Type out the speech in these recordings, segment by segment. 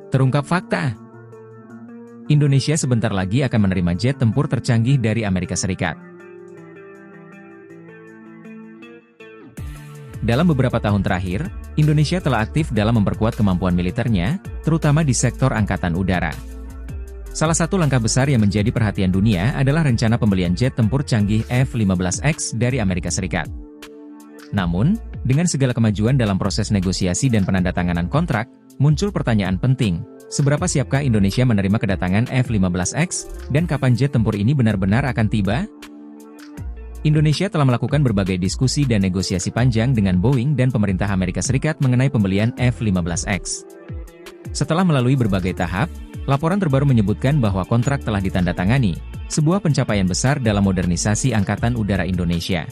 Terungkap fakta. Indonesia sebentar lagi akan menerima jet tempur tercanggih dari Amerika Serikat. Dalam beberapa tahun terakhir, Indonesia telah aktif dalam memperkuat kemampuan militernya, terutama di sektor angkatan udara. Salah satu langkah besar yang menjadi perhatian dunia adalah rencana pembelian jet tempur canggih F-15X dari Amerika Serikat. Namun, dengan segala kemajuan dalam proses negosiasi dan penandatanganan kontrak, muncul pertanyaan penting, seberapa siapkah Indonesia menerima kedatangan F-15X, dan kapan jet tempur ini benar-benar akan tiba? Indonesia telah melakukan berbagai diskusi dan negosiasi panjang dengan Boeing dan pemerintah Amerika Serikat mengenai pembelian F-15X. Setelah melalui berbagai tahap, laporan terbaru menyebutkan bahwa kontrak telah ditandatangani, sebuah pencapaian besar dalam modernisasi Angkatan Udara Indonesia.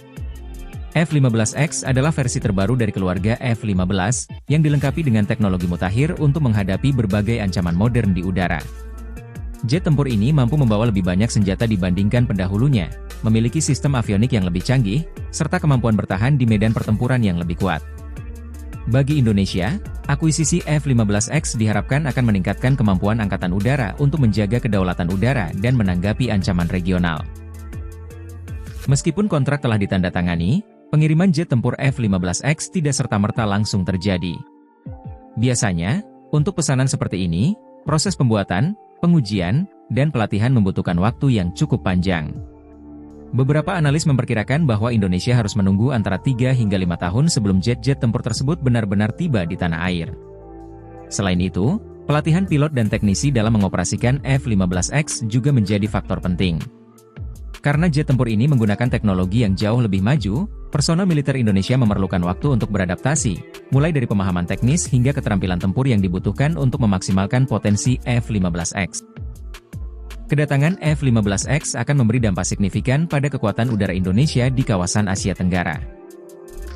F-15X adalah versi terbaru dari keluarga F-15, yang dilengkapi dengan teknologi mutakhir untuk menghadapi berbagai ancaman modern di udara. Jet tempur ini mampu membawa lebih banyak senjata dibandingkan pendahulunya, memiliki sistem avionik yang lebih canggih, serta kemampuan bertahan di medan pertempuran yang lebih kuat. Bagi Indonesia, akuisisi F-15X diharapkan akan meningkatkan kemampuan Angkatan Udara untuk menjaga kedaulatan udara dan menanggapi ancaman regional. Meskipun kontrak telah ditandatangani, pengiriman jet tempur F-15X tidak serta-merta langsung terjadi. Biasanya, untuk pesanan seperti ini, proses pembuatan, pengujian, dan pelatihan membutuhkan waktu yang cukup panjang. Beberapa analis memperkirakan bahwa Indonesia harus menunggu antara 3 hingga 5 tahun sebelum jet-jet tempur tersebut benar-benar tiba di tanah air. Selain itu, pelatihan pilot dan teknisi dalam mengoperasikan F-15X juga menjadi faktor penting. Karena jet tempur ini menggunakan teknologi yang jauh lebih maju, personel militer Indonesia memerlukan waktu untuk beradaptasi, mulai dari pemahaman teknis hingga keterampilan tempur yang dibutuhkan untuk memaksimalkan potensi F-15X. Kedatangan F-15X akan memberi dampak signifikan pada kekuatan udara Indonesia di kawasan Asia Tenggara.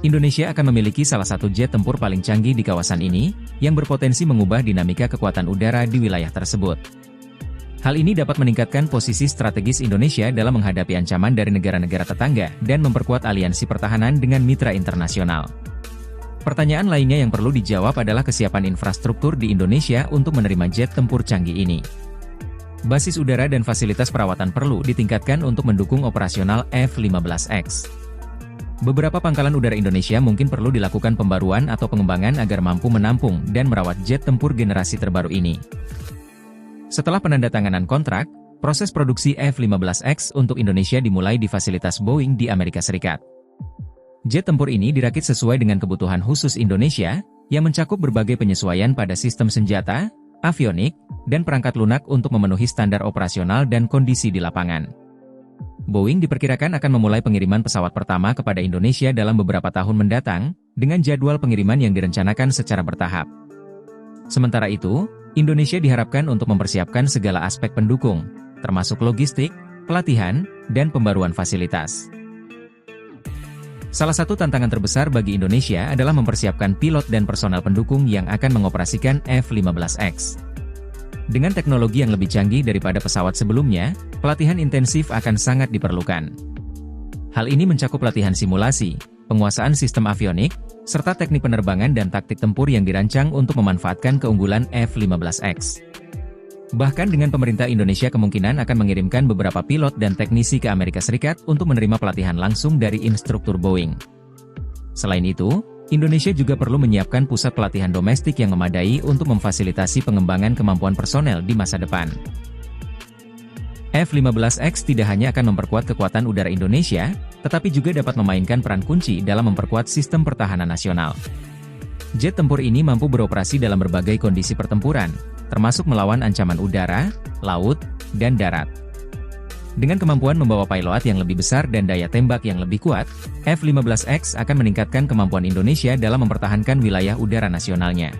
Indonesia akan memiliki salah satu jet tempur paling canggih di kawasan ini, yang berpotensi mengubah dinamika kekuatan udara di wilayah tersebut. Hal ini dapat meningkatkan posisi strategis Indonesia dalam menghadapi ancaman dari negara-negara tetangga dan memperkuat aliansi pertahanan dengan mitra internasional. Pertanyaan lainnya yang perlu dijawab adalah kesiapan infrastruktur di Indonesia untuk menerima jet tempur canggih ini. Basis udara dan fasilitas perawatan perlu ditingkatkan untuk mendukung operasional F-15X. Beberapa pangkalan udara Indonesia mungkin perlu dilakukan pembaruan atau pengembangan agar mampu menampung dan merawat jet tempur generasi terbaru ini. Setelah penandatanganan kontrak, proses produksi F-15X untuk Indonesia dimulai di fasilitas Boeing di Amerika Serikat. Jet tempur ini dirakit sesuai dengan kebutuhan khusus Indonesia, yang mencakup berbagai penyesuaian pada sistem senjata, avionik, dan perangkat lunak untuk memenuhi standar operasional dan kondisi di lapangan. Boeing diperkirakan akan memulai pengiriman pesawat pertama kepada Indonesia dalam beberapa tahun mendatang, dengan jadwal pengiriman yang direncanakan secara bertahap. Sementara itu, Indonesia diharapkan untuk mempersiapkan segala aspek pendukung, termasuk logistik, pelatihan, dan pembaruan fasilitas. Salah satu tantangan terbesar bagi Indonesia adalah mempersiapkan pilot dan personel pendukung yang akan mengoperasikan F-15X. Dengan teknologi yang lebih canggih daripada pesawat sebelumnya, pelatihan intensif akan sangat diperlukan. Hal ini mencakup latihan simulasi, penguasaan sistem avionik, serta teknik penerbangan dan taktik tempur yang dirancang untuk memanfaatkan keunggulan F-15X. Bahkan dengan pemerintah Indonesia kemungkinan akan mengirimkan beberapa pilot dan teknisi ke Amerika Serikat untuk menerima pelatihan langsung dari instruktur Boeing. Selain itu, Indonesia juga perlu menyiapkan pusat pelatihan domestik yang memadai untuk memfasilitasi pengembangan kemampuan personel di masa depan. F-15X tidak hanya akan memperkuat kekuatan udara Indonesia, tetapi juga dapat memainkan peran kunci dalam memperkuat sistem pertahanan nasional. Jet tempur ini mampu beroperasi dalam berbagai kondisi pertempuran, termasuk melawan ancaman udara, laut, dan darat. Dengan kemampuan membawa payload yang lebih besar dan daya tembak yang lebih kuat, F-15X akan meningkatkan kemampuan Indonesia dalam mempertahankan wilayah udara nasionalnya.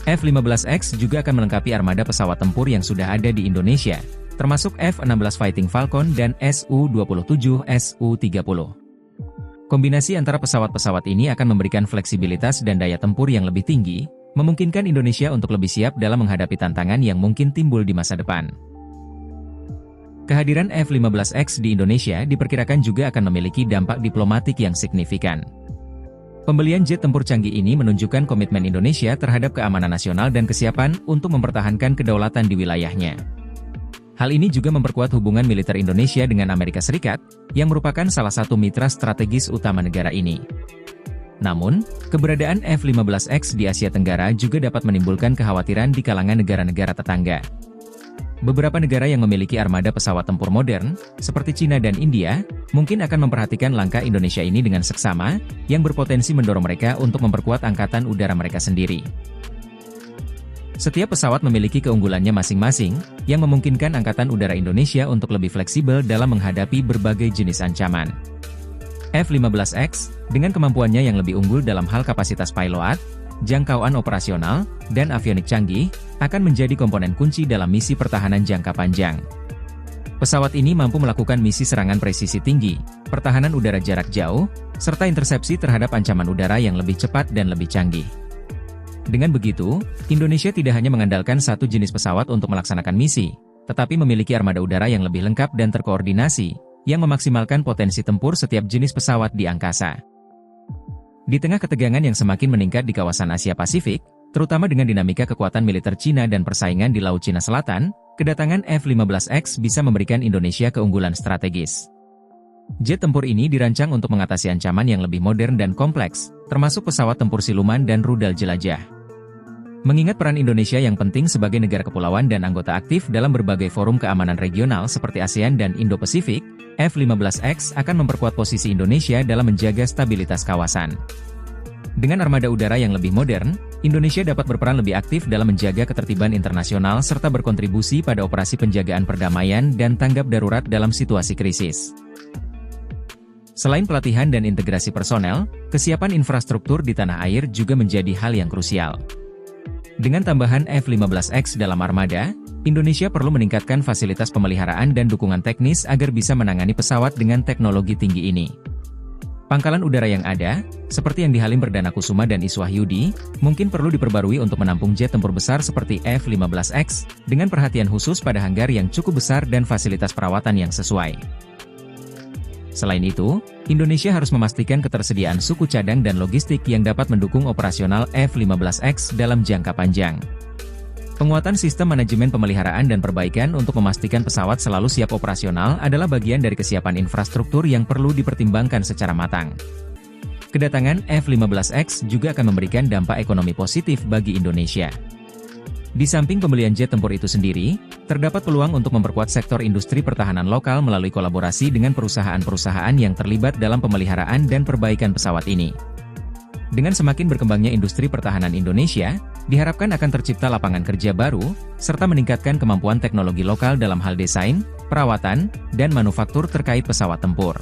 F-15X juga akan melengkapi armada pesawat tempur yang sudah ada di Indonesia, termasuk F-16 Fighting Falcon dan Su-27 Su-30. Kombinasi antara pesawat-pesawat ini akan memberikan fleksibilitas dan daya tempur yang lebih tinggi, memungkinkan Indonesia untuk lebih siap dalam menghadapi tantangan yang mungkin timbul di masa depan. Kehadiran F-15X di Indonesia diperkirakan juga akan memiliki dampak diplomatik yang signifikan. Pembelian jet tempur canggih ini menunjukkan komitmen Indonesia terhadap keamanan nasional dan kesiapan untuk mempertahankan kedaulatan di wilayahnya. Hal ini juga memperkuat hubungan militer Indonesia dengan Amerika Serikat, yang merupakan salah satu mitra strategis utama negara ini. Namun, keberadaan F-15X di Asia Tenggara juga dapat menimbulkan kekhawatiran di kalangan negara-negara tetangga. Beberapa negara yang memiliki armada pesawat tempur modern, seperti Cina dan India, mungkin akan memperhatikan langkah Indonesia ini dengan seksama, yang berpotensi mendorong mereka untuk memperkuat angkatan udara mereka sendiri. Setiap pesawat memiliki keunggulannya masing-masing, yang memungkinkan Angkatan Udara Indonesia untuk lebih fleksibel dalam menghadapi berbagai jenis ancaman. F-15X, dengan kemampuannya yang lebih unggul dalam hal kapasitas payload, jangkauan operasional, dan avionik canggih, akan menjadi komponen kunci dalam misi pertahanan jangka panjang. Pesawat ini mampu melakukan misi serangan presisi tinggi, pertahanan udara jarak jauh, serta intersepsi terhadap ancaman udara yang lebih cepat dan lebih canggih. Dengan begitu, Indonesia tidak hanya mengandalkan satu jenis pesawat untuk melaksanakan misi, tetapi memiliki armada udara yang lebih lengkap dan terkoordinasi, yang memaksimalkan potensi tempur setiap jenis pesawat di angkasa. Di tengah ketegangan yang semakin meningkat di kawasan Asia Pasifik, terutama dengan dinamika kekuatan militer Cina dan persaingan di Laut Cina Selatan, kedatangan F-15X bisa memberikan Indonesia keunggulan strategis. Jet tempur ini dirancang untuk mengatasi ancaman yang lebih modern dan kompleks, termasuk pesawat tempur siluman dan rudal jelajah. Mengingat peran Indonesia yang penting sebagai negara kepulauan dan anggota aktif dalam berbagai forum keamanan regional seperti ASEAN dan Indo-Pasifik, F-15X akan memperkuat posisi Indonesia dalam menjaga stabilitas kawasan. Dengan armada udara yang lebih modern, Indonesia dapat berperan lebih aktif dalam menjaga ketertiban internasional serta berkontribusi pada operasi penjagaan perdamaian dan tanggap darurat dalam situasi krisis. Selain pelatihan dan integrasi personel, kesiapan infrastruktur di tanah air juga menjadi hal yang krusial. Dengan tambahan F-15X dalam armada, Indonesia perlu meningkatkan fasilitas pemeliharaan dan dukungan teknis agar bisa menangani pesawat dengan teknologi tinggi ini. Pangkalan udara yang ada, seperti yang di Halim Perdana Kusuma dan Iswahyudi, mungkin perlu diperbarui untuk menampung jet tempur besar seperti F-15X, dengan perhatian khusus pada hanggar yang cukup besar dan fasilitas perawatan yang sesuai. Selain itu, Indonesia harus memastikan ketersediaan suku cadang dan logistik yang dapat mendukung operasional F-15X dalam jangka panjang. Penguatan sistem manajemen pemeliharaan dan perbaikan untuk memastikan pesawat selalu siap operasional adalah bagian dari kesiapan infrastruktur yang perlu dipertimbangkan secara matang. Kedatangan F-15X juga akan memberikan dampak ekonomi positif bagi Indonesia. Di samping pembelian jet tempur itu sendiri, terdapat peluang untuk memperkuat sektor industri pertahanan lokal melalui kolaborasi dengan perusahaan-perusahaan yang terlibat dalam pemeliharaan dan perbaikan pesawat ini. Dengan semakin berkembangnya industri pertahanan Indonesia, diharapkan akan tercipta lapangan kerja baru, serta meningkatkan kemampuan teknologi lokal dalam hal desain, perawatan, dan manufaktur terkait pesawat tempur.